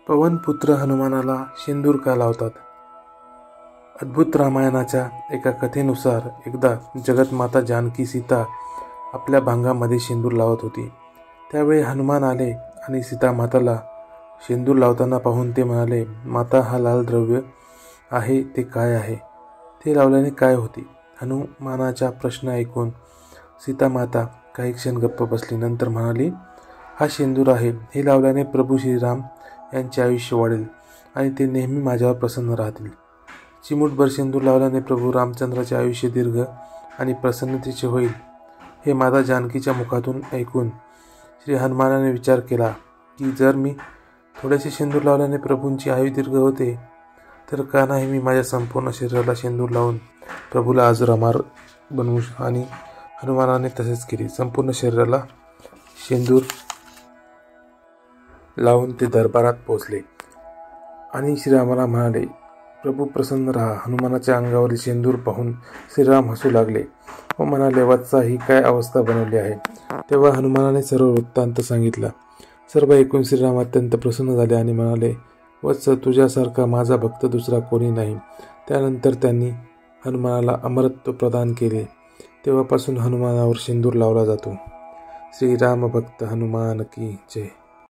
पवनपुत्र हनुमानाला शेंदूर का लावतात? अद्भुत रामायणाच्या एका कथेनुसार एकदा जगतमाता जानकी सीता आपल्या भांगामध्ये शेंदूर लावत होती. त्यावेळी हनुमान आले आणि सीता माताला शेंदूर लावताना पाहून ते म्हणाले, माता, हा लाल द्रव्य आहे ते काय आहे? ते लावल्याने काय होते? हनुमानाचा प्रश्न ऐकून सीता माता काही क्षण गप्प बसली. नंतर म्हणाली, हा शेंदूर आहे. हे लावल्याने प्रभू श्रीराम यांचे आयुष्य वाढेल आणि ते नेहमी माझ्यावर प्रसन्न राहतील. चिमूटभर शेंदूर लावल्याने प्रभू रामचंद्राचे आयुष्य दीर्घ आणि प्रसन्नतेचे होईल. हे माता जानकीच्या मुखातून ऐकून श्री हनुमानाने विचार केला की जर मी थोडेसे शेंदूर लावल्याने प्रभूंची आयु दीर्घ होते, तर का नाही मी माझ्या संपूर्ण शरीराला शेंदूर लावून प्रभूला अजरामर बनवू. आणि हनुमानाने तसेच केले. संपूर्ण शरीराला शेंदूर लावून ते दरबारात पोहोचले आणि श्रीरामाला म्हणाले, प्रभू प्रसन्न राहा. हनुमानाच्या अंगावरील शेंदूर पाहून श्रीराम हसू लागले व म्हणाले, वत्सा, ही काय अवस्था बनवली आहे? तेव्हा हनुमानाने सर्व वृत्तांत सांगितला. सर्व ऐकून श्रीराम अत्यंत प्रसन्न झाले आणि म्हणाले, वत्स, तुझ्यासारखा माझा भक्त दुसरा कोणी नाही. त्यानंतर त्यांनी हनुमानाला अमरत्व प्रदान केले. तेव्हापासून हनुमानावर शेंदूर लावला जातो. श्रीराम भक्त हनुमान की जय.